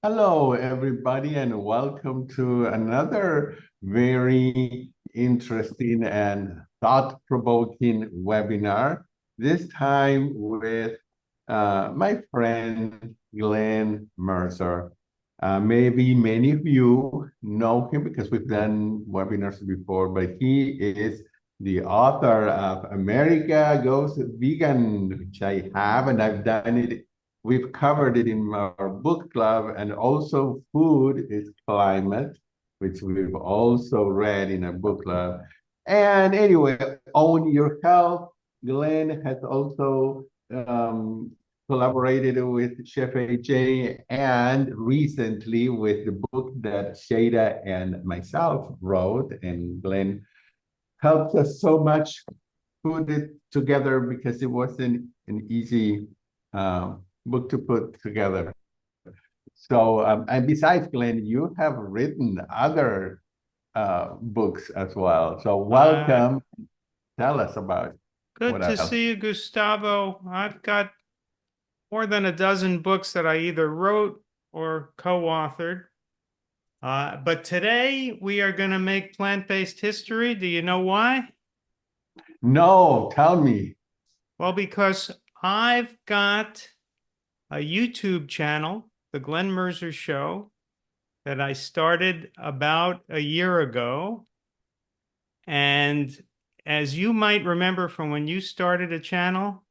Hello, everybody, and welcome to another very interesting and thought-provoking webinar. This time with my friend Glen Merzer. Maybe many of you know him because we've done webinars before, but he is the author of America Goes Vegan, which I have, and I've done it. We've covered it in our book club, and also Food is Climate, which we've also read in a book club. And anyway, Own Your Health. Glenn has also collaborated with Chef AJ and recently with the book that Shada and myself wrote, and Glenn helped us so much put it together because it wasn't an easy book to put together. So, and besides Glenn, you have written other books as well. So Uh, welcome. Tell us about Good what to else. see you, Gustavo. I've got more than a dozen books that I either wrote or co-authored. But today we are going to make plant-based history. Do you know why? No, tell me. Well, because I've got a YouTube channel, The Glen Merzer Show, that I started about a year ago. And as you might remember from when you started a channel,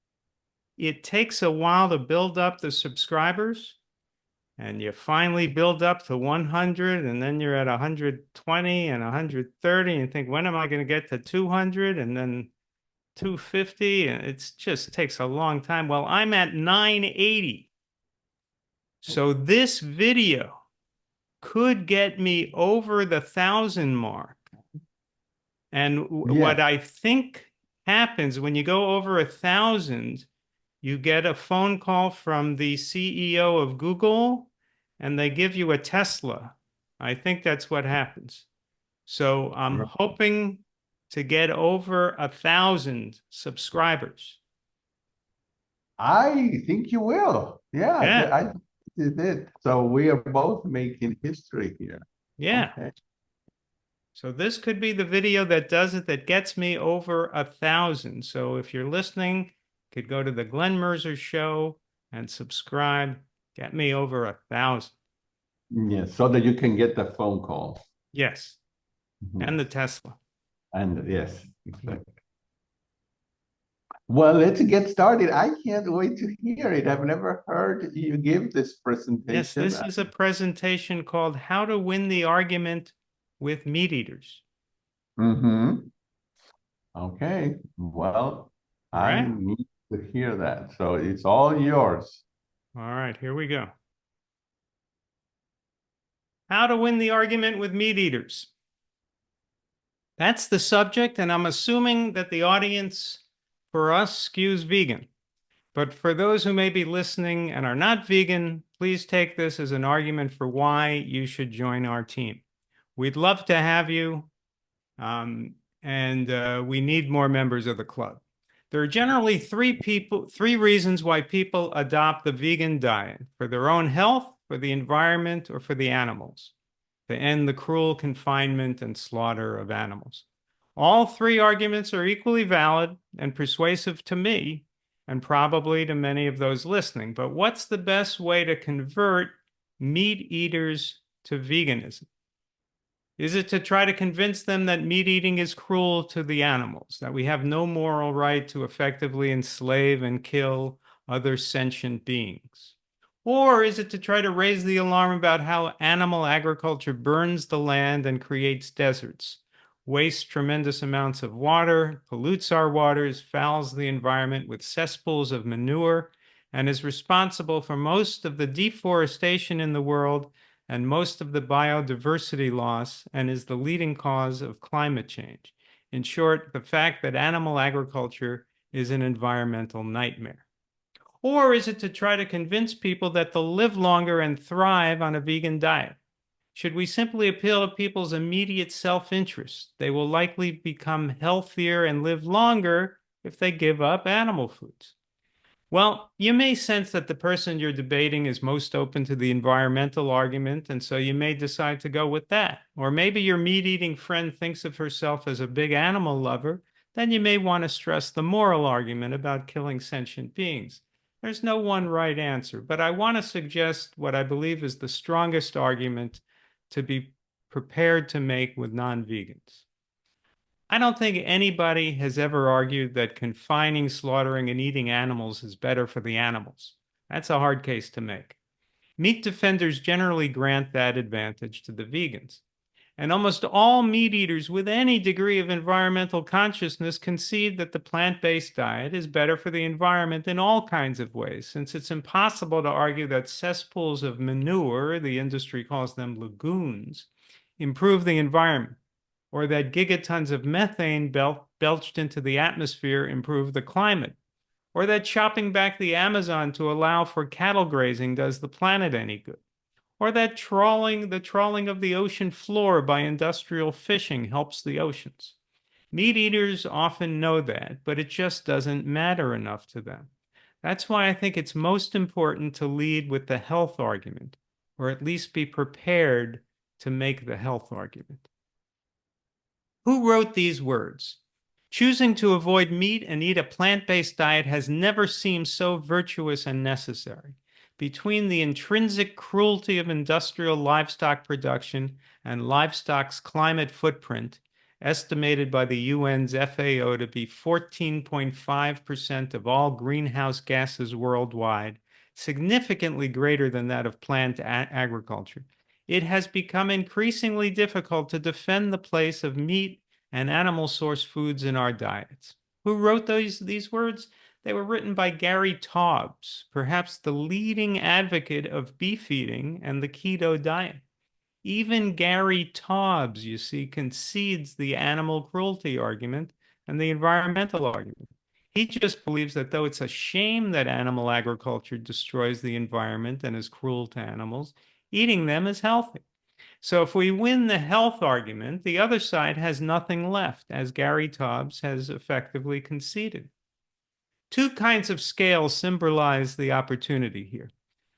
it takes a while to build up the subscribers, and you finally build up to 100, and then you're at 120 and 130 and you think, when am I going to get to 200 and then 250? And it just takes a long time. Well, I'm at 980. So this video could get me over the 1,000 mark. And what Yes. I think happens when you go over 1,000, you get a phone call from the CEO of Google and they give you a Tesla. I think that's what happens. So I'm hoping to get over 1,000 subscribers. I think you will. Yeah, Yeah, I did it. So we are both making history here. yeah. Okay. So this could be the video that does it, that gets me over 1,000. So if you're listening, you could go to the Glen Merzer Show and subscribe. Get me over 1,000. Yes, so that you can get the phone call. Yes, and the Yes. Tesla. And yes, exactly. Well, let's get started. I can't wait to hear it. I've never heard you give this Yes, presentation. this is a presentation called How to Win the Argument with Meat Eaters. Mm-hmm. Okay. Well, All I right. need to hear that. So it's all yours. All right, here we go. How to Win the Argument with Meat Eaters. That's the subject, and I'm assuming that the audience for us skews vegan. But for those who may be listening and are not vegan, please take this as an argument for why you should join our team. We'd love to have you, and we need more members of the club. There are generally three reasons why people adopt the vegan diet: for their own health, for the environment, or for the animals, to end the cruel confinement and slaughter of animals. All three arguments are equally valid and persuasive to me, and probably to many of those listening. But what's the best way to convert meat eaters to veganism? Is it to try to convince them that meat eating is cruel to the animals, that we have no moral right to effectively enslave and kill other sentient beings? Or is it to try to raise the alarm about how animal agriculture burns the land and creates deserts, wastes tremendous amounts of water, pollutes our waters, fouls the environment with cesspools of manure, and is responsible for most of the deforestation in the world and most of the biodiversity loss, and is the leading cause of climate change? In short, the fact that animal agriculture is an environmental nightmare. Or is it to try to convince people that they'll live longer and thrive on a vegan diet? Should we simply appeal to people's immediate self-interest? They will likely become healthier and live longer if they give up animal foods. Well, you may sense that the person you're debating is most open to the environmental argument, and so you may decide to go with that. Or maybe your meat-eating friend thinks of herself as a big animal lover, then you may want to stress the moral argument about killing sentient beings. There's no one right answer, but I want to suggest what I believe is the strongest argument to be prepared to make with non-vegans. I don't think anybody has ever argued that confining, slaughtering, and eating animals is better for the animals. That's a hard case to make. Meat defenders generally grant that advantage to the vegans. And almost all meat eaters with any degree of environmental consciousness concede that the plant-based diet is better for the environment in all kinds of ways, since it's impossible to argue that cesspools of manure, the industry calls them lagoons, improve the environment, or that gigatons of methane belched into the atmosphere improve the climate, or that chopping back the Amazon to allow for cattle grazing does the planet any good, or that the trawling of the ocean floor by industrial fishing helps the oceans. Meat eaters often know that, but it just doesn't matter enough to them. That's why I think it's most important to lead with the health argument, or at least be prepared to make the health argument. Who wrote these words? Choosing to avoid meat and eat a plant-based diet has never seemed so virtuous and necessary. Between the intrinsic cruelty of industrial livestock production and livestock's climate footprint, estimated by the UN's FAO to be 14.5% of all greenhouse gases worldwide, significantly greater than that of plant agriculture, it has become increasingly difficult to defend the place of meat and animal source foods in our diets. Who wrote these words? They were written by Gary Taubes, perhaps the leading advocate of beef eating and the keto diet. Even Gary Taubes, you see, concedes the animal cruelty argument and the environmental argument. He just believes that though it's a shame that animal agriculture destroys the environment and is cruel to animals, eating them is healthy. So if we win the health argument, the other side has nothing left, as Gary Taubes has effectively conceded. Two kinds of scales symbolize the opportunity here.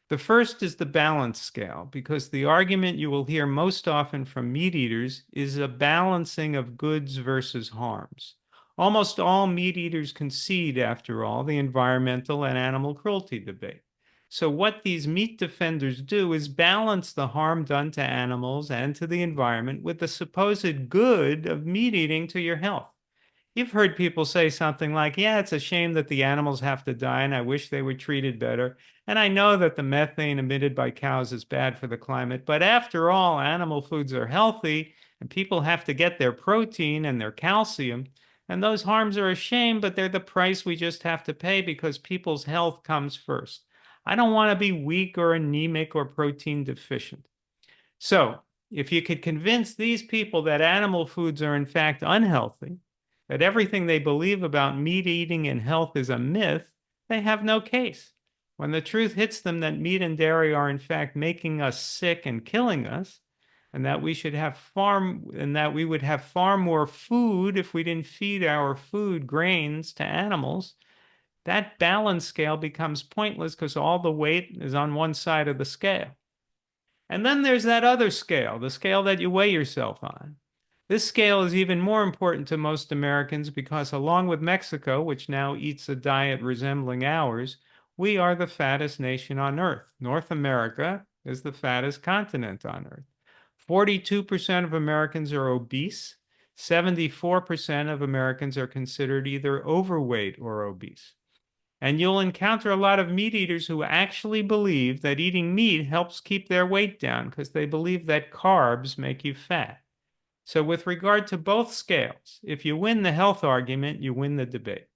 The first is the balance scale, because the argument you will hear most often from meat eaters is a balancing of goods versus harms. Almost all meat eaters concede, after all, the environmental and animal cruelty debate. So what these meat defenders do is balance the harm done to animals and to the environment with the supposed good of meat eating to your health. You've heard people say something like, yeah, it's a shame that the animals have to die and I wish they were treated better. And I know that the methane emitted by cows is bad for the climate, but after all, animal foods are healthy and people have to get their protein and their calcium. And those harms are a shame, but they're the price we just have to pay because people's health comes first. I don't want to be weak or anemic or protein deficient. So, if you could convince these people that animal foods are in fact unhealthy, that everything they believe about meat eating and health is a myth, they have no case. When the truth hits them that meat and dairy are in fact making us sick and killing us, and that we would have far more food if we didn't feed our food grains to animals, that balance scale becomes pointless because all the weight is on one side of the scale. And then there's that other scale, the scale that you weigh yourself on. This scale is even more important to most Americans because, along with Mexico, which now eats a diet resembling ours, we are the fattest nation on Earth. North America is the fattest continent on Earth. 42% of Americans are obese. 74% of Americans are considered either overweight or obese. And you'll encounter a lot of meat eaters who actually believe that eating meat helps keep their weight down because they believe that carbs make you fat. So with regard to both scales, if you win the health argument, you win the debate.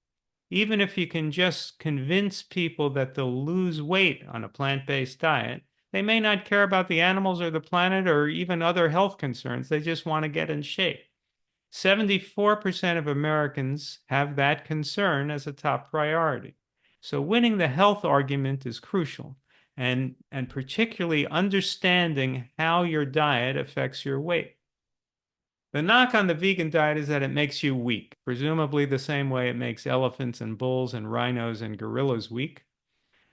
Even if you can just convince people that they'll lose weight on a plant-based diet, they may not care about the animals or the planet or even other health concerns. They just want to get in shape. 74% of Americans have that concern as a top priority. So winning the health argument is crucial, and particularly understanding how your diet affects your weight. The knock on the vegan diet is that it makes you weak, presumably the same way it makes elephants and bulls and rhinos and gorillas weak.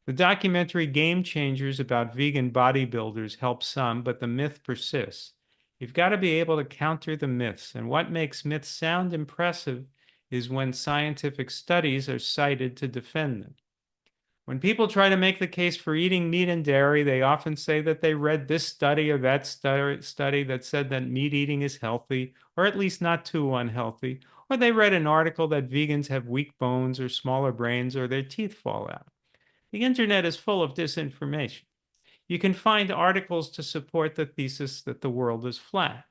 The documentary Game Changers about vegan bodybuilders helps some, but the myth persists. You've got to be able to counter the myths, and what makes myths sound impressive is when scientific studies are cited to defend them. When people try to make the case for eating meat and dairy, they often say that they read this study or that study that said that meat eating is healthy, or at least not too unhealthy, or they read an article that vegans have weak bones or smaller brains or their teeth fall out. The internet is full of disinformation. You can find articles to support the thesis that the world is flat.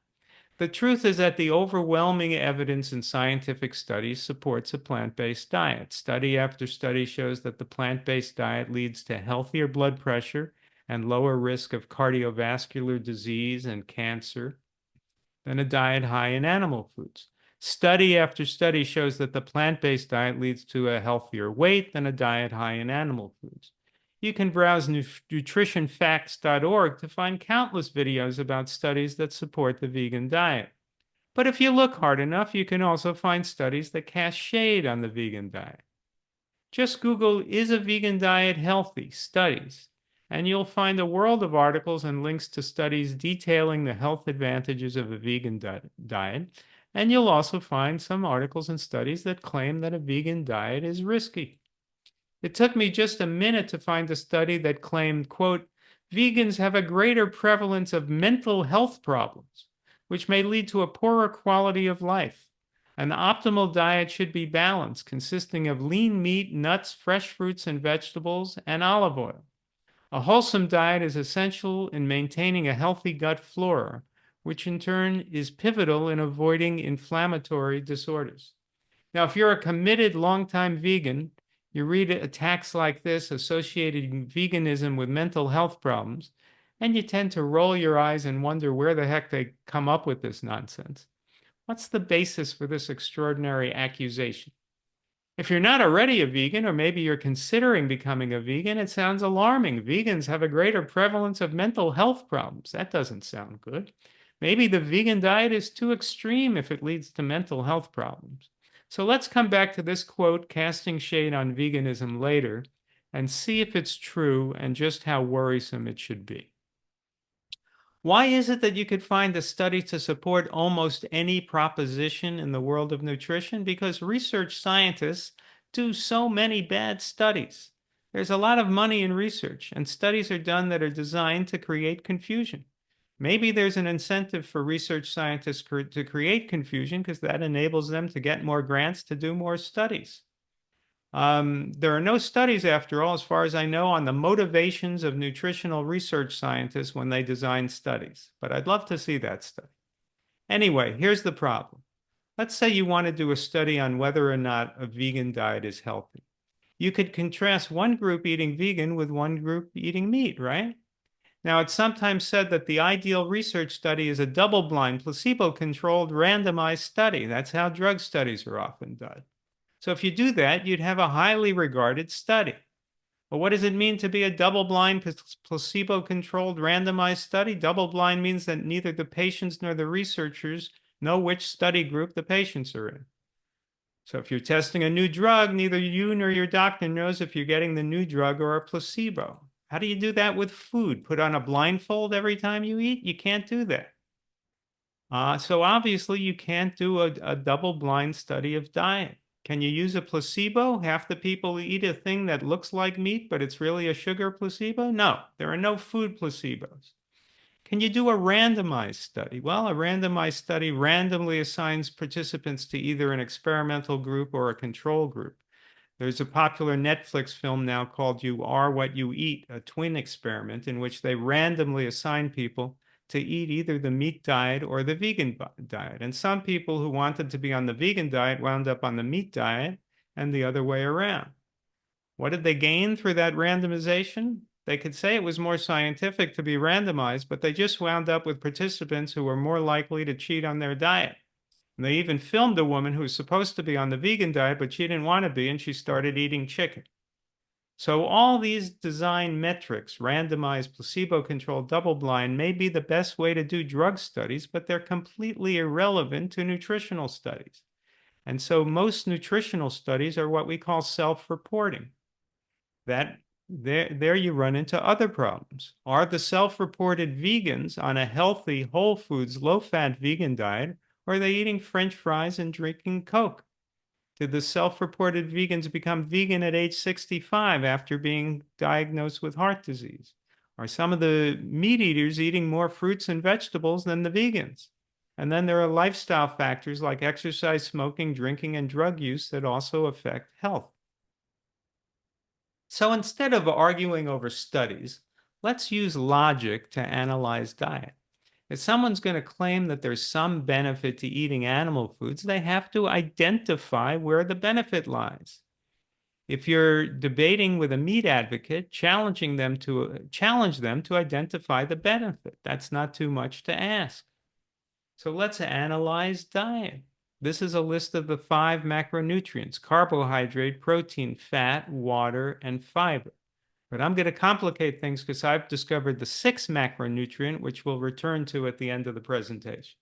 The truth is that the overwhelming evidence in scientific studies supports a plant-based diet. Study after study shows that the plant-based diet leads to healthier blood pressure and lower risk of cardiovascular disease and cancer than a diet high in animal foods. Study after study shows that the plant-based diet leads to a healthier weight than a diet high in animal foods. You can browse nutritionfacts.org to find countless videos about studies that support the vegan diet. But if you look hard enough, you can also find studies that cast shade on the vegan diet. Just Google, "Is a vegan diet healthy? Studies," and you'll find a world of articles and links to studies detailing the health advantages of a vegan diet. And you'll also find some articles and studies that claim that a vegan diet is risky. It took me just a minute to find a study that claimed, quote, "Vegans have a greater prevalence of mental health problems, which may lead to a poorer quality of life. An optimal diet should be balanced, consisting of lean meat, nuts, fresh fruits and vegetables, and olive oil. A wholesome diet is essential in maintaining a healthy gut flora, which in turn is pivotal in avoiding inflammatory disorders." Now, if you're a committed longtime vegan, you read attacks like this associating veganism with mental health problems, and you tend to roll your eyes and wonder where the heck they come up with this nonsense. What's the basis for this extraordinary accusation? If you're not already a vegan, or maybe you're considering becoming a vegan, it sounds alarming. Vegans have a greater prevalence of mental health problems. That doesn't sound good. Maybe the vegan diet is too extreme if it leads to mental health problems. So let's come back to this quote, casting shade on veganism, later, and see if it's true and just how worrisome it should be. Why is it that you could find a study to support almost any proposition in the world of nutrition? Because research scientists do so many bad studies. There's a lot of money in research, and studies are done that are designed to create confusion. Maybe there's an incentive for research scientists to create confusion because that enables them to get more grants to do more studies. There are no studies, after all, as far as I know, on the motivations of nutritional research scientists when they design studies, but I'd love to see that study. Anyway, here's the problem. Let's say you want to do a study on whether or not a vegan diet is healthy. You could contrast one group eating vegan with one group eating meat, right? Now, it's sometimes said that the ideal research study is a double-blind, placebo-controlled, randomized study. That's how drug studies are often done. So if you do that, you'd have a highly regarded study. But what does it mean to be a double-blind, placebo-controlled, randomized study? Double-blind means that neither the patients nor the researchers know which study group the patients are in. So if you're testing a new drug, neither you nor your doctor knows if you're getting the new drug or a placebo. How do you do that with food? Put on a blindfold every time you eat? You can't do that. So obviously you can't do a double-blind study of diet. Can you use a placebo? Half the people eat a thing that looks like meat, but it's really a sugar placebo? No, there are no food placebos. Can you do a randomized study? Well, a randomized study randomly assigns participants to either an experimental group or a control group. There's a popular Netflix film now called "You Are What You Eat," a twin experiment in which they randomly assign people to eat either the meat diet or the vegan diet. And some people who wanted to be on the vegan diet wound up on the meat diet, and the other way around. What did they gain through that randomization? They could say it was more scientific to be randomized, but they just wound up with participants who were more likely to cheat on their diet. And they even filmed a woman who was supposed to be on the vegan diet, but she didn't want to be, and she started eating chicken. So all these design metrics, randomized, placebo-controlled, double-blind, may be the best way to do drug studies, but they're completely irrelevant to nutritional studies. And so most nutritional studies are what we call self-reporting. That there you run into other problems. Are the self-reported vegans on a healthy, whole foods, low-fat vegan diet, or are they eating French fries and drinking Coke? Did the self-reported vegans become vegan at age 65 after being diagnosed with heart disease? Are some of the meat eaters eating more fruits and vegetables than the vegans? And then there are lifestyle factors like exercise, smoking, drinking, and drug use that also affect health. So instead of arguing over studies, let's use logic to analyze diet. If someone's going to claim that there's some benefit to eating animal foods, they have to identify where the benefit lies. If you're debating with a meat advocate, challenge them to identify the benefit. That's not too much to ask. So let's analyze diet. This is a list of the 5 macronutrients: carbohydrate, protein, fat, water, and fiber. But I'm going to complicate things because I've discovered the 6th macronutrient, which we'll return to at the end of the presentation.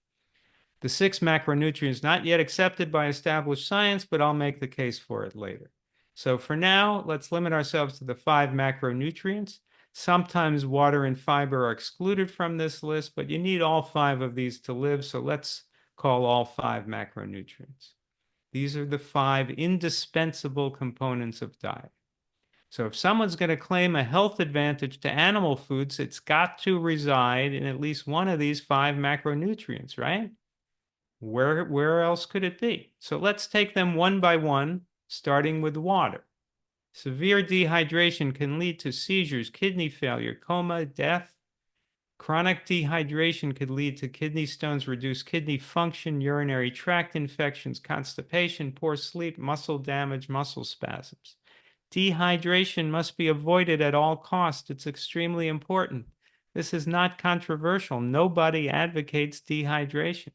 The 6th macronutrient is not yet accepted by established science, but I'll make the case for it later. So for now, let's limit ourselves to the 5 macronutrients. Sometimes water and fiber are excluded from this list, but you need all 5 of these to live, so let's call all 5 macronutrients. These are the 5 indispensable components of diet. So if someone's going to claim a health advantage to animal foods, it's got to reside in at least one of these 5 macronutrients, right? Where else could it be? So let's take them one by one, starting with water. Severe dehydration can lead to seizures, kidney failure, coma, death. Chronic dehydration could lead to kidney stones, reduced kidney function, urinary tract infections, constipation, poor sleep, muscle damage, muscle spasms. Dehydration must be avoided at all costs. It's extremely important. This is not controversial. Nobody advocates dehydration.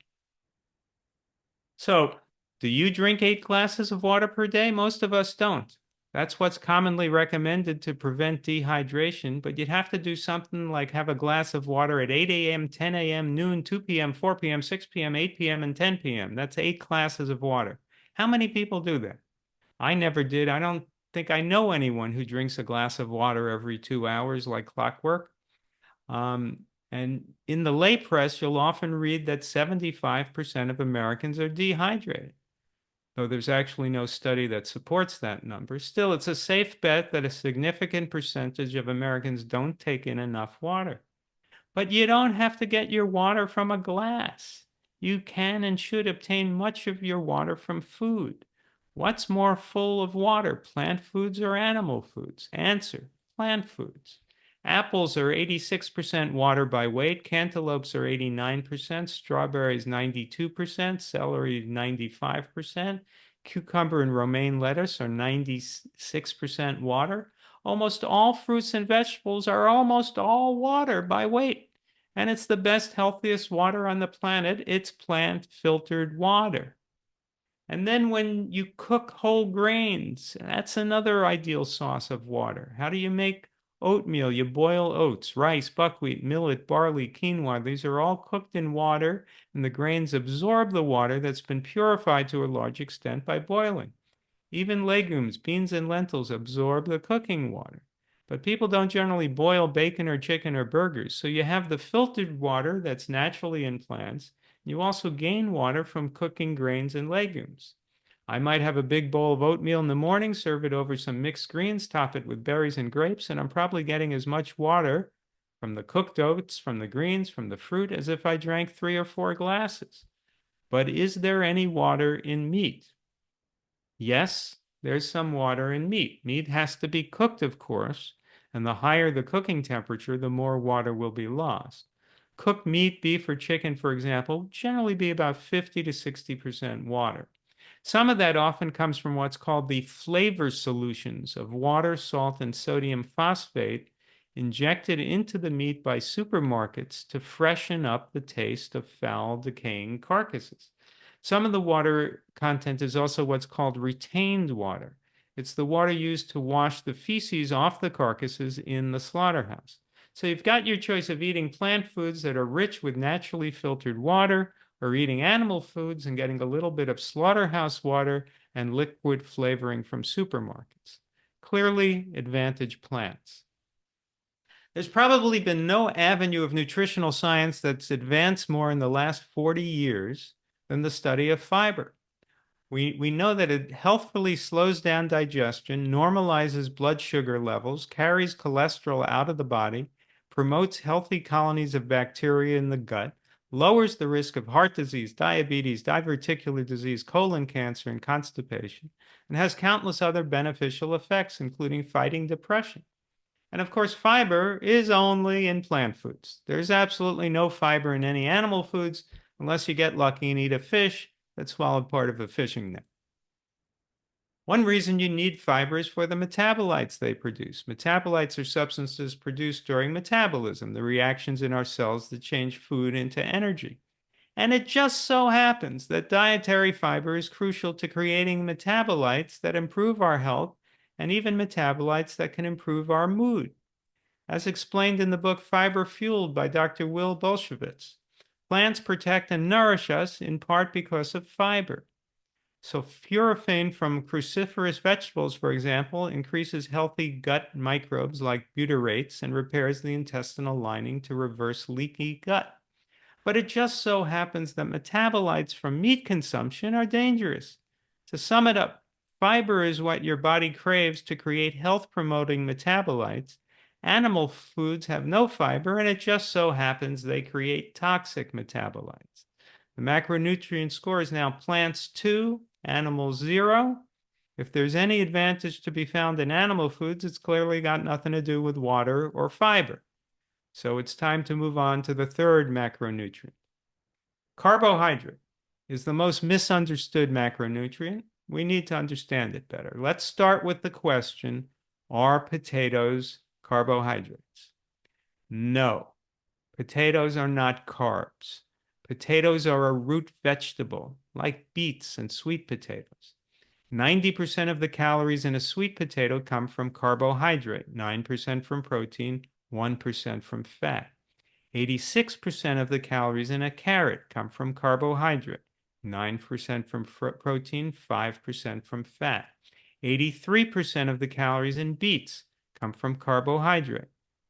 So, do you drink 8 glasses of water per day? Most of us don't. That's what's commonly recommended to prevent dehydration, but you'd have to do something like have a glass of water at 8 a.m., 10 a.m., noon, 2 p.m., 4 p.m., 6 p.m., 8 p.m., and 10 p.m. That's 8 glasses of water. How many people do that? I never did. I don't think I know anyone who drinks a glass of water every 2 hours like clockwork. And in the lay press, you'll often read that 75% of Americans are dehydrated, though there's actually no study that supports that number. Still, it's a safe bet that a significant percentage of Americans don't take in enough water. But you don't have to get your water from a glass. You can and should obtain much of your water from food. What's more full of water, plant foods or animal foods? Answer: plant foods. Apples are 86% water by weight, cantaloupes are 89%, strawberries 92%, celery 95%, cucumber and romaine lettuce are 96% water. Almost all fruits and vegetables are almost all water by weight. And it's the best, healthiest water on the planet. It's plant filtered water. And then when you cook whole grains, that's another ideal source of water. How do you make oatmeal? You boil oats, rice, buckwheat, millet, barley, quinoa. These are all cooked in water, and the grains absorb the water that's been purified to a large extent by boiling. Even legumes, beans, and lentils absorb the cooking water. But people don't generally boil bacon or chicken or burgers, so you have the filtered water that's naturally in plants. You also gain water from cooking grains and legumes. I might have a big bowl of oatmeal in the morning, serve it over some mixed greens, top it with berries and grapes, and I'm probably getting as much water from the cooked oats, from the greens, from the fruit, as if I drank 3 or 4 glasses. But is there any water in meat? Yes, there's some water in meat. Meat has to be cooked, of course, and the higher the cooking temperature, the more water will be lost. Cooked meat, beef or chicken, for example, generally be about 50 to 60% water. Some of that often comes from what's called the flavor solutions of water, salt, and sodium phosphate injected into the meat by supermarkets to freshen up the taste of foul, decaying carcasses. Some of the water content is also what's called retained water. It's the water used to wash the feces off the carcasses in the slaughterhouse. So you've got your choice of eating plant foods that are rich with naturally filtered water, or eating animal foods and getting a little bit of slaughterhouse water and liquid flavoring from supermarkets. Clearly, advantage plants. There's probably been no avenue of nutritional science that's advanced more in the last 40 years than the study of fiber. We know that it healthfully slows down digestion, normalizes blood sugar levels, carries cholesterol out of the body, promotes healthy colonies of bacteria in the gut, lowers the risk of heart disease, diabetes, diverticular disease, colon cancer, and constipation, and has countless other beneficial effects, including fighting depression. And of course, fiber is only in plant foods. There's absolutely no fiber in any animal foods unless you get lucky and eat a fish that swallowed part of a fishing net. One reason you need fiber is for the metabolites they produce. Metabolites are substances produced during metabolism, the reactions in our cells that change food into energy. And it just so happens that dietary fiber is crucial to creating metabolites that improve our health and even metabolites that can improve our mood. As explained in the book Fiber Fueled by Dr. Will Bolshevitz, plants protect and nourish us in part because of fiber. So purifane from cruciferous vegetables, for example, increases healthy gut microbes like butyrates and repairs the intestinal lining to reverse leaky gut. But it just so happens that metabolites from meat consumption are dangerous. To sum it up, fiber is what your body craves to create health-promoting metabolites. Animal foods have no fiber, and it just so happens they create toxic metabolites. The macronutrient score is now plants 2, animals 0. If there's any advantage to be found in animal foods, it's clearly got nothing to do with water or fiber. So it's time to move on to the third macronutrient. Carbohydrate is the most misunderstood macronutrient. We need to understand it better. Let's start with the question, are potatoes carbohydrates? No, potatoes are not carbs. Potatoes are a root vegetable, like beets and sweet potatoes. 90% of the calories in a sweet potato come from carbohydrate, 9% from protein, 1% from fat. 86% of the calories in a carrot come from carbohydrate, 9% from protein, 5% from fat. 83% of the calories in beets come from carbohydrate,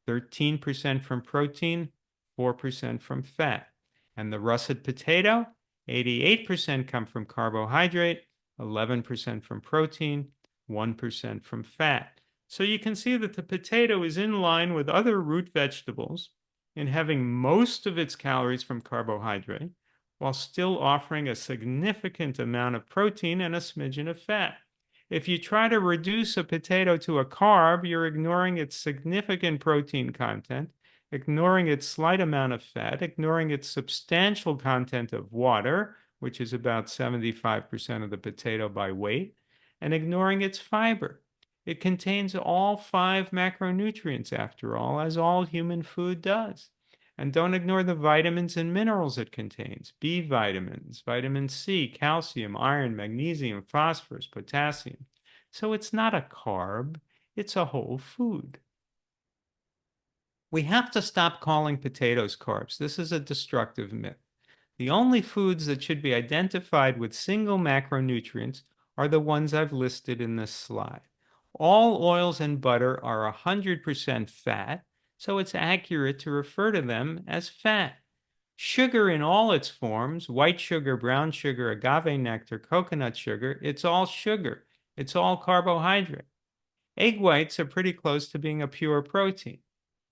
13% from protein, 4% from fat. And the russet potato, 88% come from carbohydrate, 11% from protein, 1% from fat. So you can see that the potato is in line with other root vegetables in having most of its calories from carbohydrate, while still offering a significant amount of protein and a smidgen of fat. If you try to reduce a potato to a carb, you're ignoring its significant protein content, ignoring its slight amount of fat, ignoring its substantial content of water, which is about 75% of the potato by weight, and ignoring its fiber. It contains all 5 macronutrients, after all, as all human food does. And don't ignore the vitamins and minerals it contains: B vitamins, vitamin C, calcium, iron, magnesium, phosphorus, potassium. So it's not a carb, it's a whole food. We have to stop calling potatoes carbs. This is a destructive myth. The only foods that should be identified with single macronutrients are the ones I've listed in this slide. All oils and butter are 100% fat, so it's accurate to refer to them as fat. Sugar in all its forms, white sugar, brown sugar, agave nectar, coconut sugar, it's all sugar. It's all carbohydrate. Egg whites are pretty close to being a pure protein.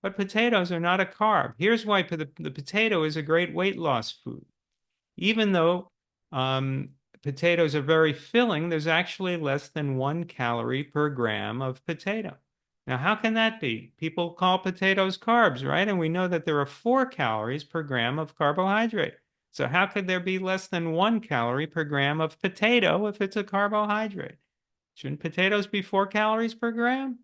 But potatoes are not a carb. Here's why the potato is a great weight loss food. Even though potatoes are very filling, there's actually less than 1 calorie per gram of potato. Now, how can that be? People call potatoes carbs, right? And we know that there are 4 calories per gram of carbohydrate. So how could there be less than 1 calorie per gram of potato if it's a carbohydrate? Shouldn't potatoes be 4 calories per gram?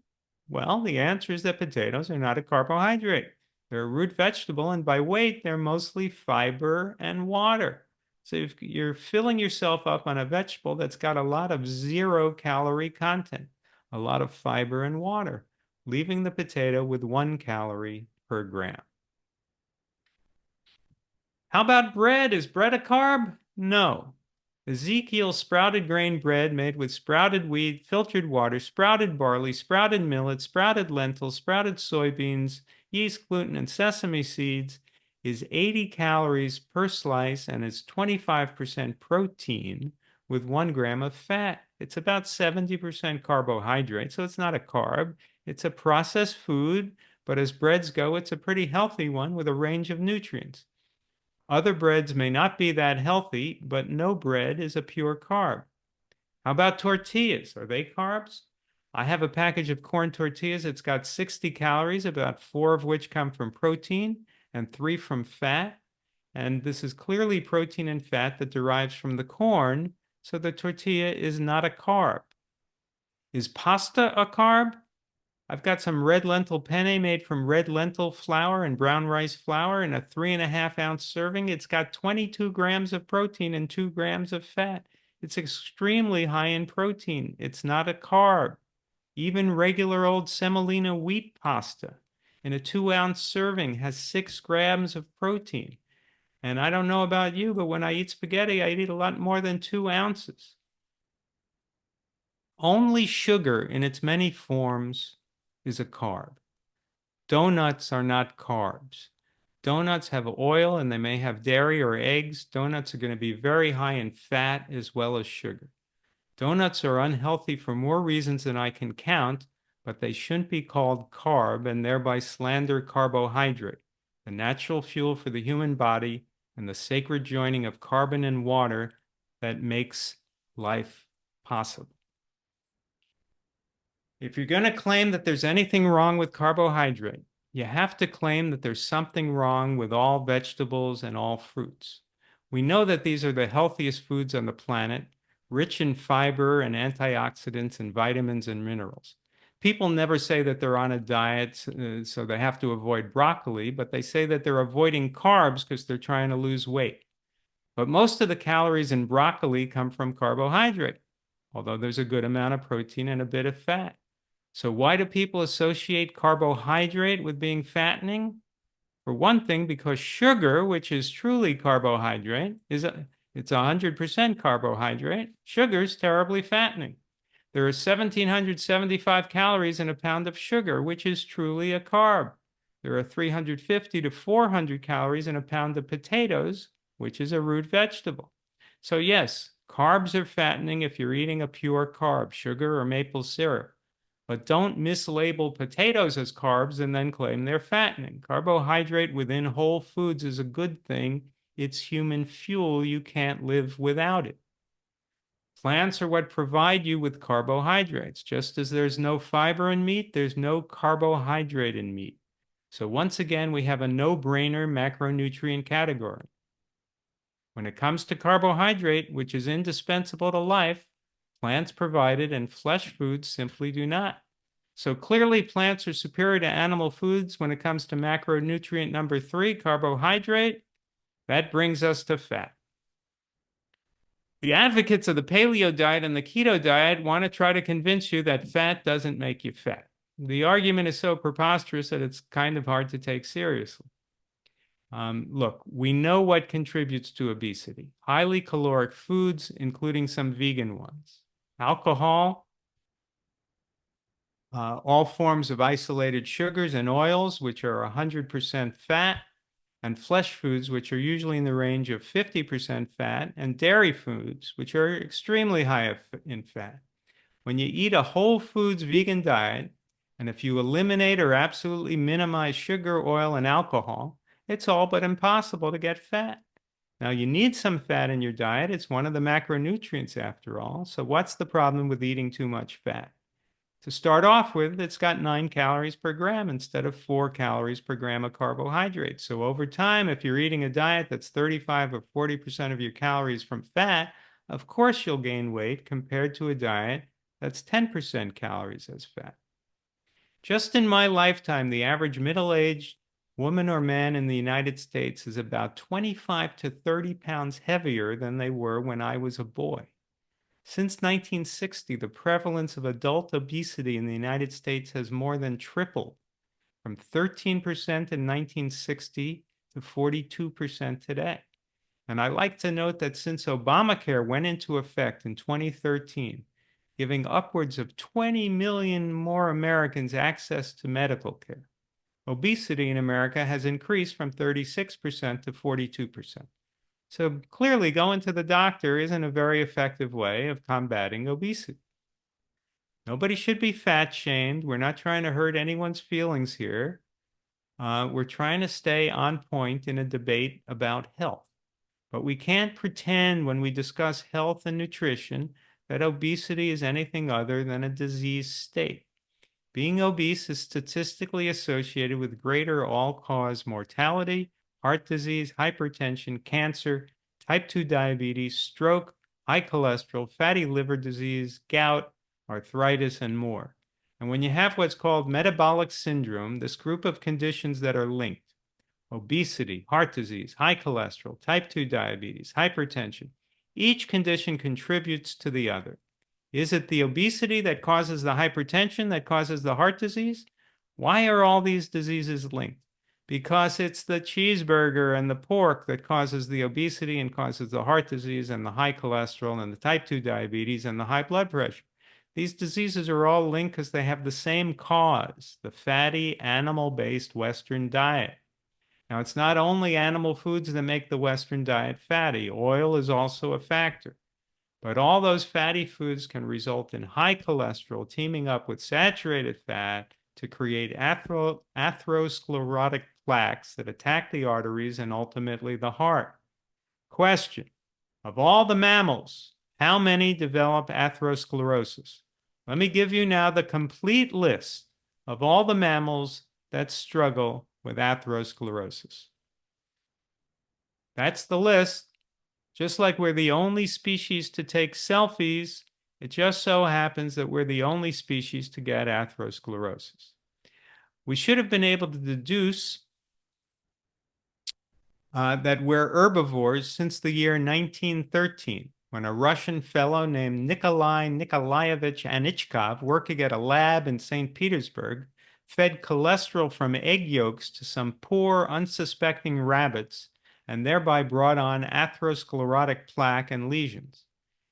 Well, the answer is that potatoes are not a carbohydrate. They're a root vegetable, and by weight, they're mostly fiber and water. So if you're filling yourself up on a vegetable that's got a lot of 0-calorie content. a lot of fiber and water, leaving the potato with 1 calorie per gram. How about bread? Is bread a carb? No. Ezekiel's sprouted grain bread made with sprouted wheat, filtered water, sprouted barley, sprouted millet, sprouted lentils, sprouted soybeans, yeast, gluten, and sesame seeds is 80 calories per slice and is 25% protein with 1 gram of fat. It's about 70% carbohydrate, so it's not a carb. It's a processed food, but as breads go, it's a pretty healthy one with a range of nutrients. Other breads may not be that healthy, but no bread is a pure carb. How about tortillas? Are they carbs? I have a package of corn tortillas. It's got 60 calories, about 4 of which come from protein and 3 from fat. And this is clearly protein and fat that derives from the corn, so the tortilla is not a carb. Is pasta a carb? I've got some red lentil penne made from red lentil flour and brown rice flour in a 3.5-ounce serving. It's got 22 grams of protein and 2 grams of fat. It's extremely high in protein. It's not a carb. Even regular old semolina wheat pasta in a 2-ounce serving has 6 grams of protein. And I don't know about you, but when I eat spaghetti, I eat a lot more than 2 ounces. Only sugar in its many forms is a carb. Donuts are not carbs. Donuts have oil and they may have dairy or eggs. Donuts are going to be very high in fat as well as sugar. Donuts are unhealthy for more reasons than I can count, but they shouldn't be called carb and thereby slander carbohydrate, the natural fuel for the human body and the sacred joining of carbon and water that makes life possible. If you're going to claim that there's anything wrong with carbohydrate, you have to claim that there's something wrong with all vegetables and all fruits. We know that these are the healthiest foods on the planet, rich in fiber and antioxidants and vitamins and minerals. People never say that they're on a diet, so they have to avoid broccoli, but they say that they're avoiding carbs because they're trying to lose weight. But most of the calories in broccoli come from carbohydrate, although there's a good amount of protein and a bit of fat. So why do people associate carbohydrate with being fattening? For one thing, because sugar, which is truly carbohydrate, it's 100% carbohydrate. Sugar is terribly fattening. There are 1,775 calories in a pound of sugar, which is truly a carb. There are 350 to 400 calories in a pound of potatoes, which is a root vegetable. So yes, carbs are fattening if you're eating a pure carb, sugar or maple syrup. But don't mislabel potatoes as carbs and then claim they're fattening. Carbohydrate within whole foods is a good thing. It's human fuel. You can't live without it. Plants are what provide you with carbohydrates. Just as there's no fiber in meat, there's no carbohydrate in meat. So once again, we have a no-brainer macronutrient category. When it comes to carbohydrate, which is indispensable to life, plants provide it and flesh foods simply do not. So clearly plants are superior to animal foods when it comes to macronutrient number 3, carbohydrate. That brings us to fat. The advocates of the paleo diet and the keto diet want to try to convince you that fat doesn't make you fat. The argument is so preposterous that it's kind of hard to take seriously. Look, we know what contributes to obesity. Highly caloric foods, including some vegan ones. Alcohol, all forms of isolated sugars and oils, which are 100% fat, and flesh foods, which are usually in the range of 50% fat, and dairy foods, which are extremely high in fat. When you eat a whole foods vegan diet, and if you eliminate or absolutely minimize sugar, oil, and alcohol, it's all but impossible to get fat. Now, you need some fat in your diet. It's one of the macronutrients after all. So what's the problem with eating too much fat? To start off with, it's got 9 calories per gram instead of 4 calories per gram of carbohydrates. So over time, if you're eating a diet that's 35 or 40% of your calories from fat, of course you'll gain weight compared to a diet that's 10% calories as fat. Just in my lifetime, the average middle-aged woman or man in the United States is about 25 to 30 pounds heavier than they were when I was a boy. Since 1960, the prevalence of adult obesity in the United States has more than tripled, from 13% in 1960 to 42% today. And I like to note that since Obamacare went into effect in 2013, giving upwards of 20 million more Americans access to medical care, obesity in America has increased from 36% to 42%. So clearly, going to the doctor isn't a very effective way of combating obesity. Nobody should be fat shamed. We're not trying to hurt anyone's feelings here. We're trying to stay on point in a debate about health. But we can't pretend when we discuss health and nutrition that obesity is anything other than a disease state. Being obese is statistically associated with greater all-cause mortality, heart disease, hypertension, cancer, type 2 diabetes, stroke, high cholesterol, fatty liver disease, gout, arthritis, and more. And when you have what's called metabolic syndrome, this group of conditions that are linked, obesity, heart disease, high cholesterol, type 2 diabetes, hypertension, each condition contributes to the other. Is it the obesity that causes the hypertension that causes the heart disease? Why are all these diseases linked? Because it's the cheeseburger and the pork that causes the obesity and causes the heart disease and the high cholesterol and the type 2 diabetes and the high blood pressure. These diseases are all linked because they have the same cause, the fatty, animal-based Western diet. Now, it's not only animal foods that make the Western diet fatty. Oil is also a factor. But all those fatty foods can result in high cholesterol teaming up with saturated fat to create atherosclerotic plaques that attack the arteries and ultimately the heart. Question: of all the mammals, how many develop atherosclerosis? Let me give you now the complete list of all the mammals that struggle with atherosclerosis. That's the list. Just like we're the only species to take selfies, it just so happens that we're the only species to get atherosclerosis. We should have been able to deduce that we're herbivores since the year 1913, when a Russian fellow named Nikolai Nikolaevich Anichkov, working at a lab in St. Petersburg, fed cholesterol from egg yolks to some poor, unsuspecting rabbits and thereby brought on atherosclerotic plaque and lesions.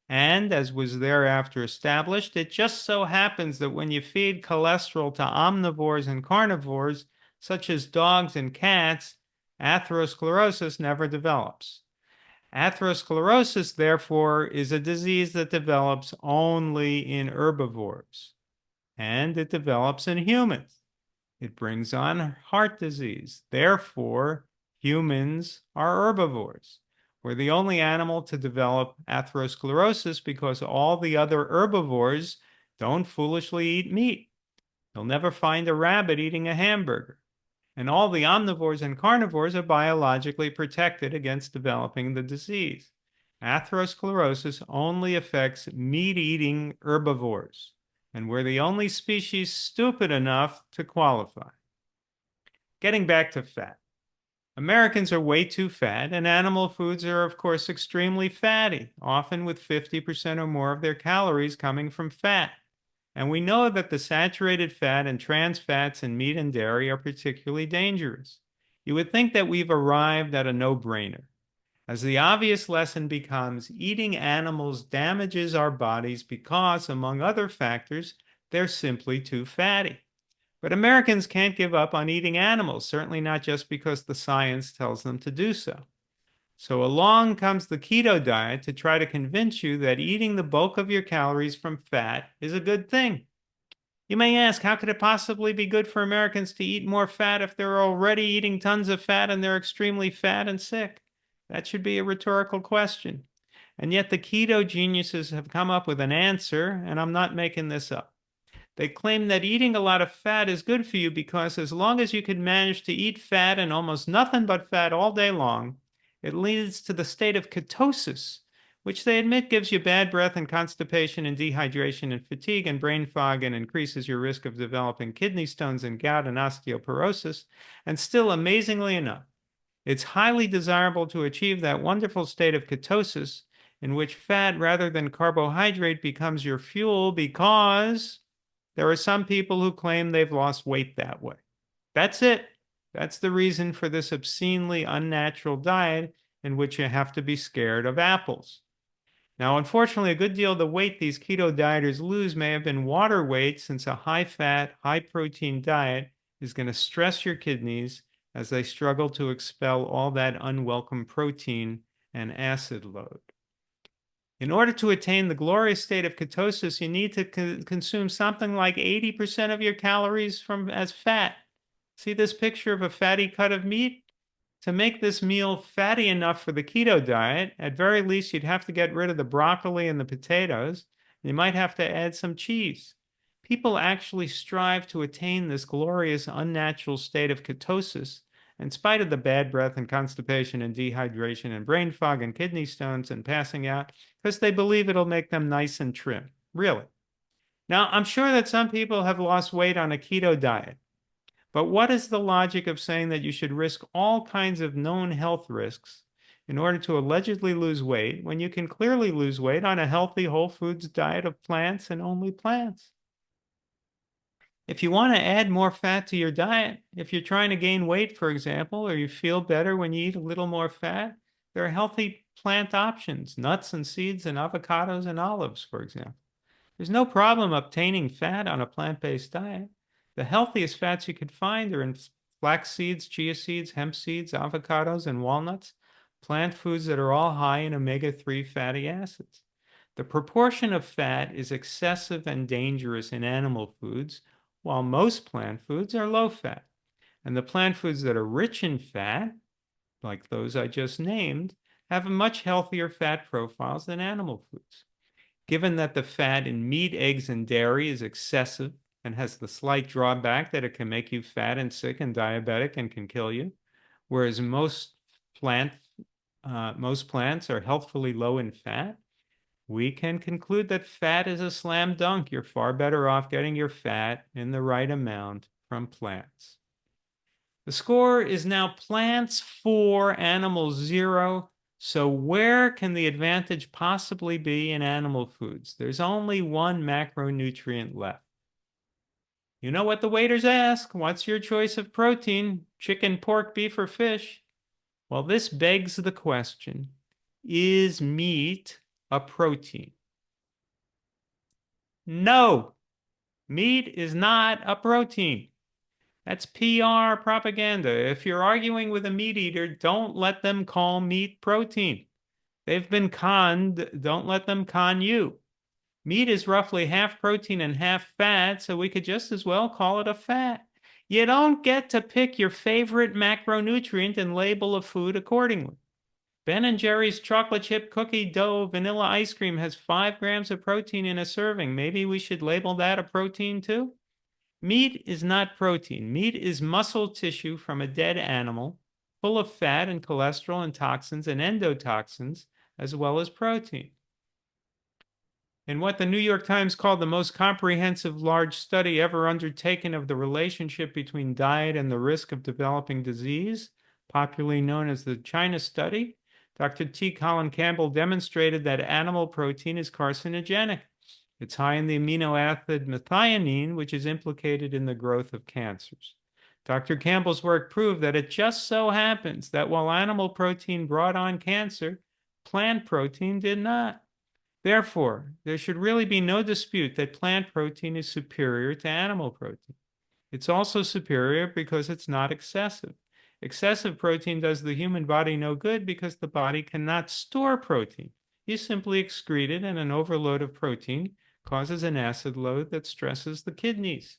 And, as was thereafter established, it just so happens that when you feed cholesterol to omnivores and carnivores, such as dogs and cats, atherosclerosis never develops. Atherosclerosis, therefore, is a disease that develops only in herbivores, and it develops in humans. It brings on heart disease. Therefore, humans are herbivores. We're the only animal to develop atherosclerosis because all the other herbivores don't foolishly eat meat. You'll never find a rabbit eating a hamburger. And all the omnivores and carnivores are biologically protected against developing the disease. Atherosclerosis only affects meat-eating herbivores, and we're the only species stupid enough to qualify. Getting back to fat. Americans are way too fat, and animal foods are, of course, extremely fatty, often with 50% or more of their calories coming from fat. And we know that the saturated fat and trans fats in meat and dairy are particularly dangerous. You would think that we've arrived at a no-brainer, as the obvious lesson becomes eating animals damages our bodies because, among other factors, they're simply too fatty. But Americans can't give up on eating animals, certainly not just because the science tells them to do so. So along comes the keto diet to try to convince you that eating the bulk of your calories from fat is a good thing. You may ask, how could it possibly be good for Americans to eat more fat if they're already eating tons of fat and they're extremely fat and sick? That should be a rhetorical question. And yet the keto geniuses have come up with an answer, and I'm not making this up. They claim that eating a lot of fat is good for you because as long as you can manage to eat fat and almost nothing but fat all day long, it leads to the state of ketosis, which they admit gives you bad breath and constipation and dehydration and fatigue and brain fog and increases your risk of developing kidney stones and gout and osteoporosis. And still, amazingly enough, it's highly desirable to achieve that wonderful state of ketosis in which fat rather than carbohydrate becomes your fuel because there are some people who claim they've lost weight that way. That's it. That's the reason for this obscenely unnatural diet in which you have to be scared of apples. Now, unfortunately, a good deal of the weight these keto dieters lose may have been water weight, since a high-fat, high-protein diet is going to stress your kidneys as they struggle to expel all that unwelcome protein and acid load. In order to attain the glorious state of ketosis, you need to consume something like 80% of your calories as fat. See this picture of a fatty cut of meat? To make this meal fatty enough for the keto diet, at very least, you'd have to get rid of the broccoli and the potatoes. You might have to add some cheese. People actually strive to attain this glorious unnatural state of ketosis in spite of the bad breath and constipation and dehydration and brain fog and kidney stones and passing out, because they believe it'll make them nice and trim. Really. Now, I'm sure that some people have lost weight on a keto diet. But what is the logic of saying that you should risk all kinds of known health risks in order to allegedly lose weight when you can clearly lose weight on a healthy whole foods diet of plants and only plants? If you want to add more fat to your diet, if you're trying to gain weight, for example, or you feel better when you eat a little more fat, there are healthy plant options, nuts and seeds and avocados and olives, for example. There's no problem obtaining fat on a plant-based diet. The healthiest fats you could find are in flax seeds, chia seeds, hemp seeds, avocados, and walnuts, plant foods that are all high in omega-3 fatty acids. The proportion of fat is excessive and dangerous in animal foods, while most plant foods are low fat. And the plant foods that are rich in fat, like those I just named, have much healthier fat profiles than animal foods. Given that the fat in meat, eggs, and dairy is excessive and has the slight drawback that it can make you fat and sick and diabetic and can kill you, whereas most plants are healthfully low in fat, we can conclude that fat is a slam dunk. You're far better off getting your fat in the right amount from plants. The score is now plants 4, animals 0. So where can the advantage possibly be in animal foods? There's only one macronutrient left. You know what the waiters ask? What's your choice of protein? Chicken, pork, beef, or fish? Well, this begs the question, is meat a protein? No, meat is not a protein. That's PR propaganda. If you're arguing with a meat eater, don't let them call meat protein. They've been conned. Don't let them con you. Meat is roughly half protein and half fat, so we could just as well call it a fat. You don't get to pick your favorite macronutrient and label a food accordingly. Ben & Jerry's chocolate chip cookie dough vanilla ice cream has 5 grams of protein in a serving. Maybe we should label that a protein too? Meat is not protein. Meat is muscle tissue from a dead animal, full of fat and cholesterol and toxins and endotoxins, as well as protein. In what the New York Times called the most comprehensive large study ever undertaken of the relationship between diet and the risk of developing disease, popularly known as the China study, Dr. T. Colin Campbell demonstrated that animal protein is carcinogenic. It's high in the amino acid methionine, which is implicated in the growth of cancers. Dr. Campbell's work proved that it just so happens that while animal protein brought on cancer, plant protein did not. Therefore, there should really be no dispute that plant protein is superior to animal protein. It's also superior because it's not excessive. Excessive protein does the human body no good because the body cannot store protein. You simply excrete it, and an overload of protein causes an acid load that stresses the kidneys.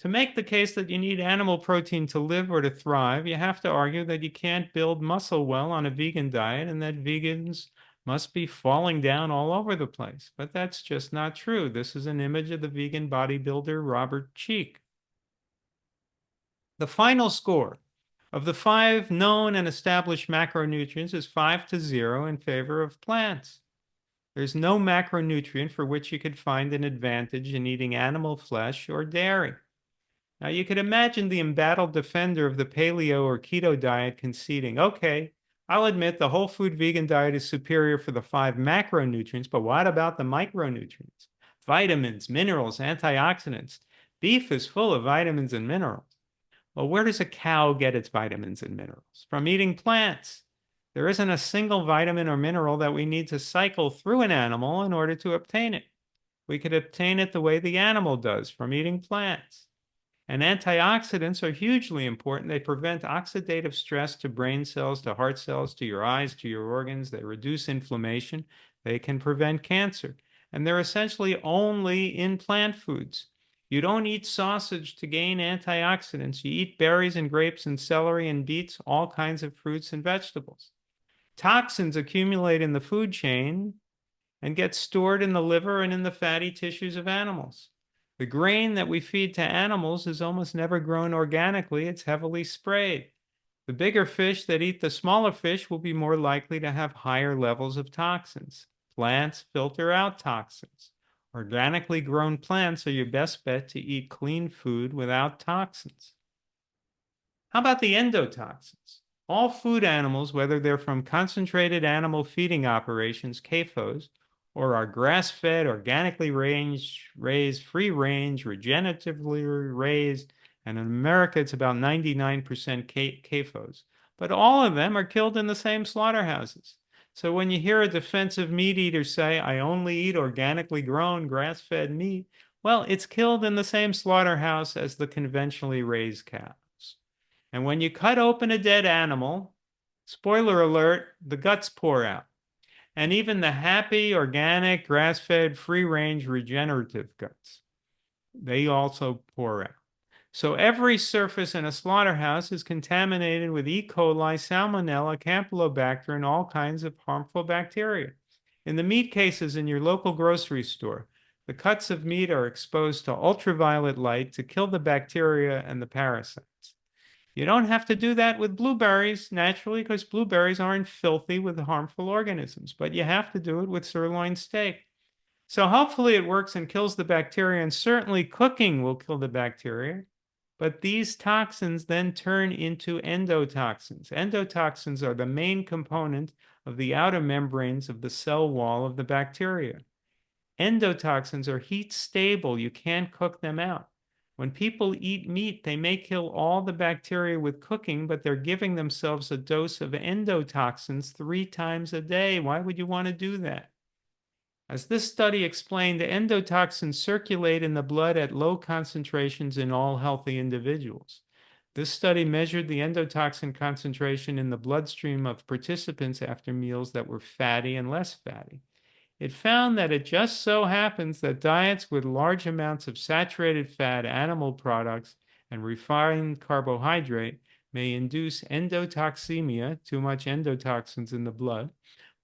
To make the case that you need animal protein to live or to thrive, you have to argue that you can't build muscle well on a vegan diet and that vegans must be falling down all over the place. But that's just not true. This is an image of the vegan bodybuilder Robert Cheek. The final score of the 5 known and established macronutrients is 5-0 in favor of plants. There's no macronutrient for which you could find an advantage in eating animal flesh or dairy. Now, you could imagine the embattled defender of the paleo or keto diet conceding, okay, I'll admit the whole food vegan diet is superior for the 5 macronutrients, but what about the micronutrients? Vitamins, minerals, antioxidants. Beef is full of vitamins and minerals. Well, where does a cow get its vitamins and minerals? From eating plants. There isn't a single vitamin or mineral that we need to cycle through an animal in order to obtain it. We could obtain it the way the animal does, from eating plants. And antioxidants are hugely important. They prevent oxidative stress to brain cells, to heart cells, to your eyes, to your organs. They reduce inflammation. They can prevent cancer. And they're essentially only in plant foods. You don't eat sausage to gain antioxidants. You eat berries and grapes and celery and beets, all kinds of fruits and vegetables. Toxins accumulate in the food chain and get stored in the liver and in the fatty tissues of animals. The grain that we feed to animals is almost never grown organically. It's heavily sprayed. The bigger fish that eat the smaller fish will be more likely to have higher levels of toxins. Plants filter out toxins. Organically grown plants are your best bet to eat clean food without toxins. How about the endotoxins? All food animals, whether they're from concentrated animal feeding operations, CAFOs, or are grass-fed, organically raised, free-range, regeneratively raised, and in America it's about 99% CAFOs. But all of them are killed in the same slaughterhouses. So when you hear a defensive meat eater say, I only eat organically grown, grass-fed meat, well, it's killed in the same slaughterhouse as the conventionally raised cows. And when you cut open a dead animal, spoiler alert, the guts pour out. And even the happy, organic, grass-fed, free-range, regenerative guts, they also pour out. So every surface in a slaughterhouse is contaminated with E. coli, salmonella, campylobacter, and all kinds of harmful bacteria. In the meat cases in your local grocery store, the cuts of meat are exposed to ultraviolet light to kill the bacteria and the parasites. You don't have to do that with blueberries, naturally, because blueberries aren't filthy with harmful organisms, but you have to do it with sirloin steak. So hopefully it works and kills the bacteria, and certainly cooking will kill the bacteria. But these toxins then turn into endotoxins. Endotoxins are the main component of the outer membranes of the cell wall of the bacteria. Endotoxins are heat stable. You can't cook them out. When people eat meat, they may kill all the bacteria with cooking, but they're giving themselves a dose of endotoxins 3 times a day. Why would you want to do that? As this study explained, endotoxins circulate in the blood at low concentrations in all healthy individuals. This study measured the endotoxin concentration in the bloodstream of participants after meals that were fatty and less fatty. It found that it just so happens that diets with large amounts of saturated fat, animal products, and refined carbohydrate may induce endotoxemia, too much endotoxins in the blood,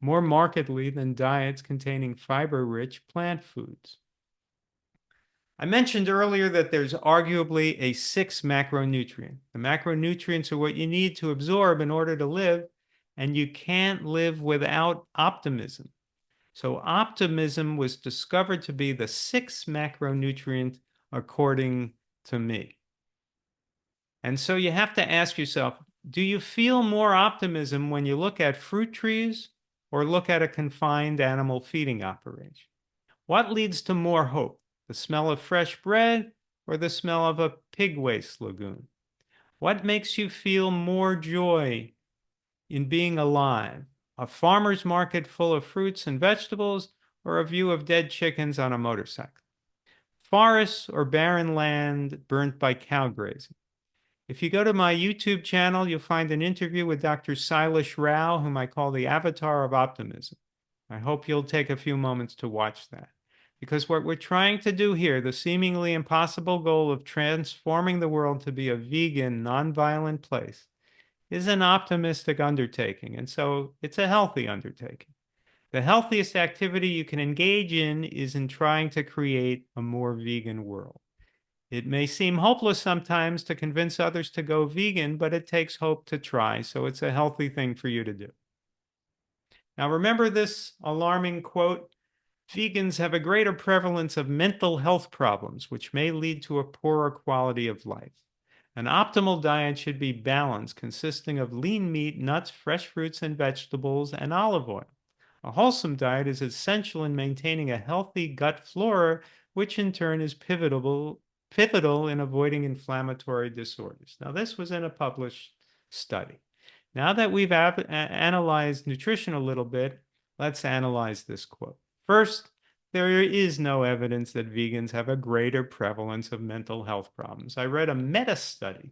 more markedly than diets containing fiber-rich plant foods. I mentioned earlier that there's arguably a 6th macronutrient. The macronutrients are what you need to absorb in order to live, and you can't live without optimism. So optimism was discovered to be the 6th macronutrient according to me. And so you have to ask yourself, do you feel more optimism when you look at fruit trees or look at a confined animal feeding operation? What leads to more hope? The smell of fresh bread or the smell of a pig waste lagoon? What makes you feel more joy in being alive? A farmer's market full of fruits and vegetables, or a view of dead chickens on a motorcycle? Forests or barren land burnt by cow grazing? If you go to my YouTube channel, you'll find an interview with Dr. Silas Rao, whom I call the avatar of optimism. I hope you'll take a few moments to watch that. Because what we're trying to do here, the seemingly impossible goal of transforming the world to be a vegan, nonviolent place, is an optimistic undertaking, and so it's a healthy undertaking. The healthiest activity you can engage in is in trying to create a more vegan world. It may seem hopeless sometimes to convince others to go vegan, but it takes hope to try, so it's a healthy thing for you to do. Now remember this alarming quote: vegans have a greater prevalence of mental health problems, which may lead to a poorer quality of life. An optimal diet should be balanced, consisting of lean meat, nuts, fresh fruits and vegetables, and olive oil. A wholesome diet is essential in maintaining a healthy gut flora, which in turn is pivotal in avoiding inflammatory disorders. Now, this was in a published study. Now that we've analyzed nutrition a little bit, let's analyze this quote. First, there is no evidence that vegans have a greater prevalence of mental health problems. I read a meta-study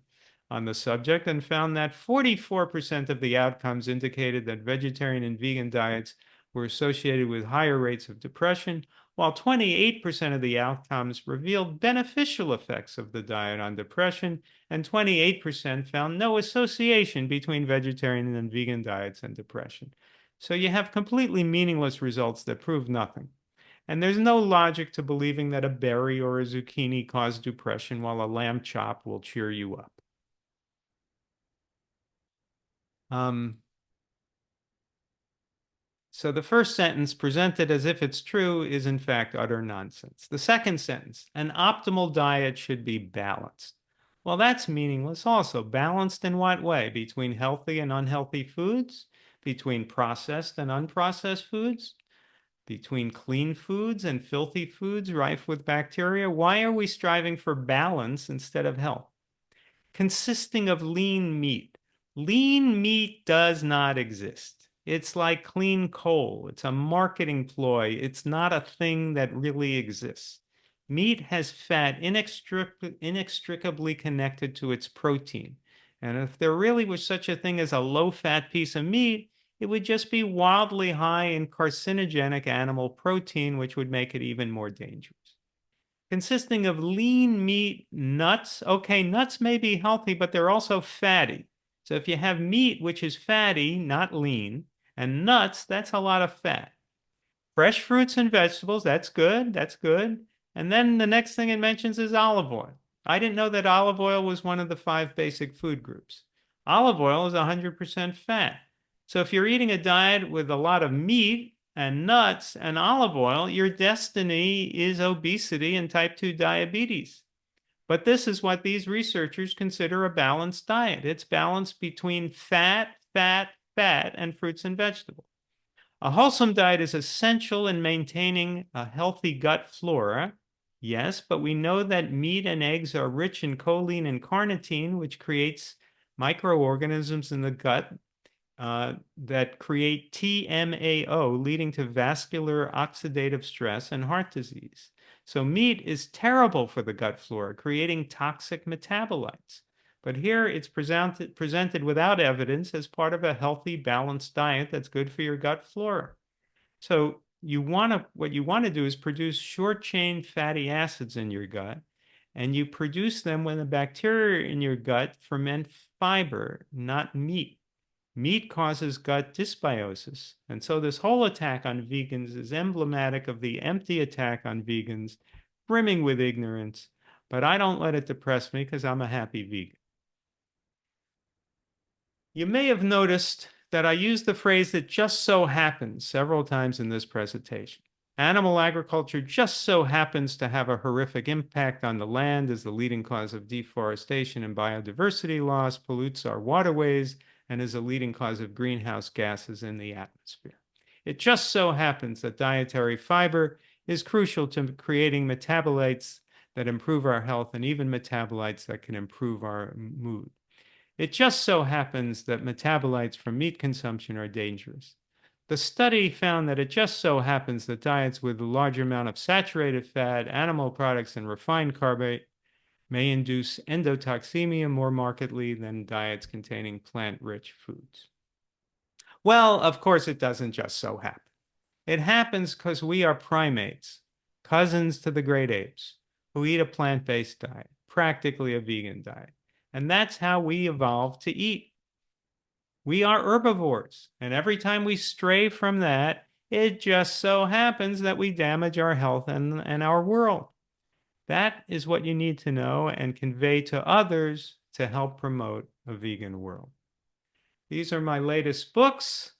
on the subject and found that 44% of the outcomes indicated that vegetarian and vegan diets were associated with higher rates of depression, while 28% of the outcomes revealed beneficial effects of the diet on depression, and 28% found no association between vegetarian and vegan diets and depression. So you have completely meaningless results that prove nothing. And there's no logic to believing that a berry or a zucchini cause depression while a lamb chop will cheer you up. So the first sentence, presented as if it's true, is in fact utter nonsense. The second sentence, an optimal diet should be balanced. Well, that's meaningless also. Balanced in what way? Between healthy and unhealthy foods? Between processed and unprocessed foods? Between clean foods and filthy foods rife with bacteria? Why are we striving for balance instead of health? Consisting of lean meat. Lean meat does not exist. It's like clean coal. It's a marketing ploy. It's not a thing that really exists. Meat has fat inextricably connected to its protein. And if there really was such a thing as a low-fat piece of meat, it would just be wildly high in carcinogenic animal protein, which would make it even more dangerous. Consisting of lean meat, nuts. Okay, nuts may be healthy, but they're also fatty. So if you have meat, which is fatty, not lean, and nuts, that's a lot of fat. Fresh fruits and vegetables, that's good, that's good. And then the next thing it mentions is olive oil. I didn't know that olive oil was one of the 5 basic food groups. Olive oil is 100% fat. So if you're eating a diet with a lot of meat and nuts and olive oil, your destiny is obesity and type 2 diabetes. But this is what these researchers consider a balanced diet. It's balanced between fat, and fruits and vegetables. A wholesome diet is essential in maintaining a healthy gut flora. Yes, but we know that meat and eggs are rich in choline and carnitine, which creates microorganisms in the gut that create TMAO, leading to vascular oxidative stress and heart disease. So meat is terrible for the gut flora, creating toxic metabolites. But here it's presented without evidence as part of a healthy, balanced diet that's good for your gut flora. So what you want to do is produce short-chain fatty acids in your gut, and you produce them when the bacteria in your gut ferment fiber, not meat. Meat causes gut dysbiosis. And so this whole attack on vegans is emblematic of the empty attack on vegans, brimming with ignorance. But I don't let it depress me because I'm a happy vegan. You may have noticed that I use the phrase "that just so happens" several times in this presentation. Animal agriculture just so happens to have a horrific impact on the land, as the leading cause of deforestation and biodiversity loss, pollutes our waterways, and is a leading cause of greenhouse gases in the atmosphere. It just so happens that dietary fiber is crucial to creating metabolites that improve our health, and even metabolites that can improve our mood. It just so happens that metabolites from meat consumption are dangerous. The study found that it just so happens that diets with a large amount of saturated fat, animal products, and refined carbohydrate may induce endotoxemia more markedly than diets containing plant-rich foods. Well, of course, it doesn't just so happen. It happens because we are primates, cousins to the great apes, who eat a plant-based diet, practically a vegan diet. And that's how we evolved to eat. We are herbivores, and every time we stray from that, it just so happens that we damage our health and our world. That is what you need to know and convey to others to help promote a vegan world. These are my latest books,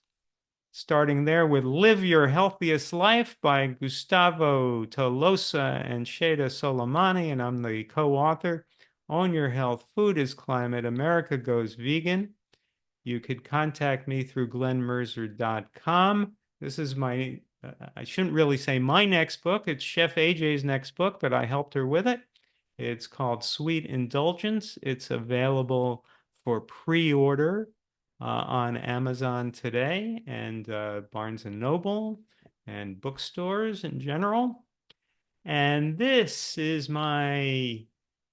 starting there with Live Your Healthiest Life by Gustavo Tolosa and Sheda Soleimani, and I'm the co-author. Own your health. Food is climate. America goes vegan. You could contact me through glenmerzer.com. This is my, I shouldn't really say my next book. It's Chef AJ's next book, but I helped her with it. It's called Sweet Indulgence. It's available for pre-order on Amazon today and Barnes & Noble and bookstores in general. And this is my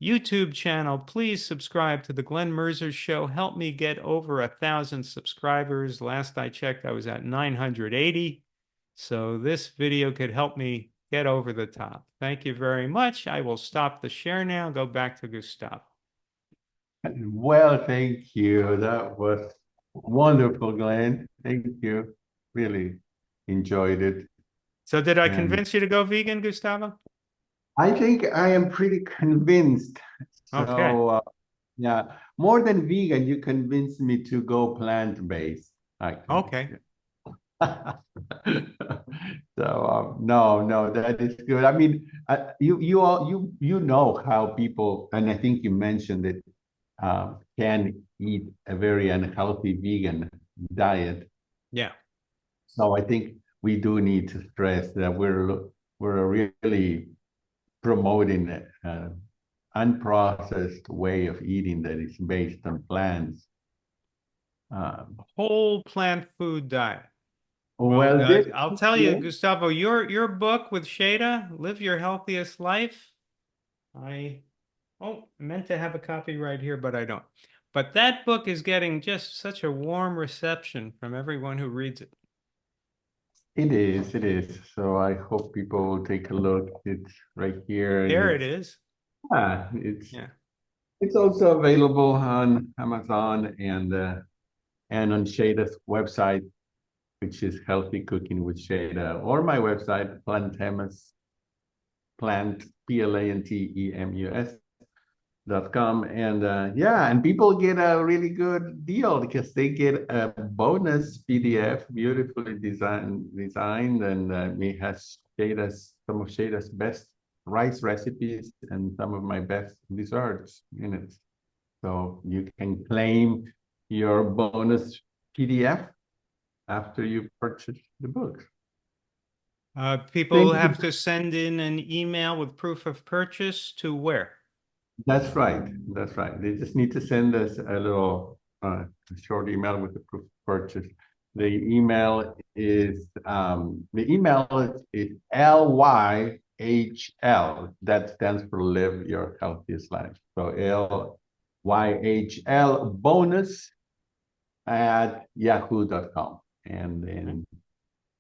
YouTube channel. Please subscribe to the Glen Merzer Show. Help me get over 1,000 subscribers. Last I checked, I was at 980. So this video could help me get over the top. Thank you very much. I will stop the share now. Go back to Gustavo. Well, thank you. That was wonderful, Glenn. Thank you. Really enjoyed it. So did I And convince you to go vegan, Gustavo? I think I am pretty convinced. Okay. So, yeah, more than vegan, you convinced me to go plant-based. Okay. So no, that is good. I mean, you know how people, and I think you mentioned it, can eat a very unhealthy vegan diet. Yeah. So I think we do need to stress that we're really promoting an unprocessed way of eating that is based on plants. Whole plant food diet. Well, Well, I'll tell you, Gustavo, your book with Shada, Live Your Healthiest Life. I meant to have a copy right here, but I don't. But that book is getting just such a warm reception from everyone who reads it. It is. So I hope people will take a look. It's right here. There it is. Yeah, it's also available on Amazon and on Shada's website, which is Healthy Cooking with Shada, or my website, Plantemus, PLANTEMUS.com. And yeah, and people get a really good deal because they get a bonus PDF, beautifully designed, and it has some of Shada's best rice recipes and some of my best desserts in it. So you can claim your bonus PDF after you purchase the book. People have to send in an email with proof of purchase to where? That's right. They just need to send us a little short email with the proof of purchase. The email is LYHL. That stands for Live Your Healthiest Life. So LYHL bonus at yahoo.com. And then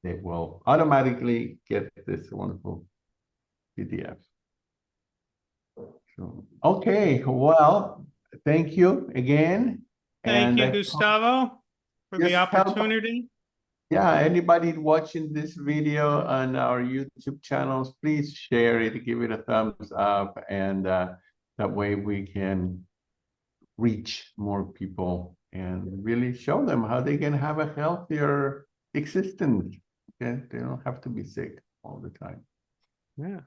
they will automatically get this wonderful PDF. So, okay, well, thank you again. Thank you, Gustavo, for the opportunity. Yeah, anybody watching this video on our YouTube channels, please share it, give it a thumbs up, and that way we can reach more people and really show them how they can have a healthier existence. Okay? They don't have to be sick all the time. Yeah.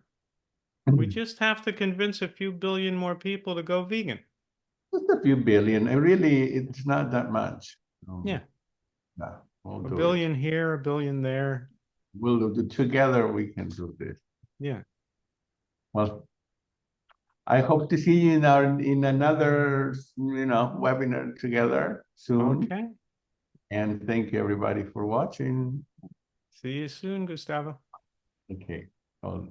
We just have to convince a few billion more people to go vegan. Just a few billion, and really, it's not that much. Yeah. Yeah, we'll a do billion it. here, a billion there. We'll do together. We can do this. Yeah. Well, I hope to see you in another webinar together soon. Okay. And thank you everybody for watching. See you soon, Gustavo. Okay. Well,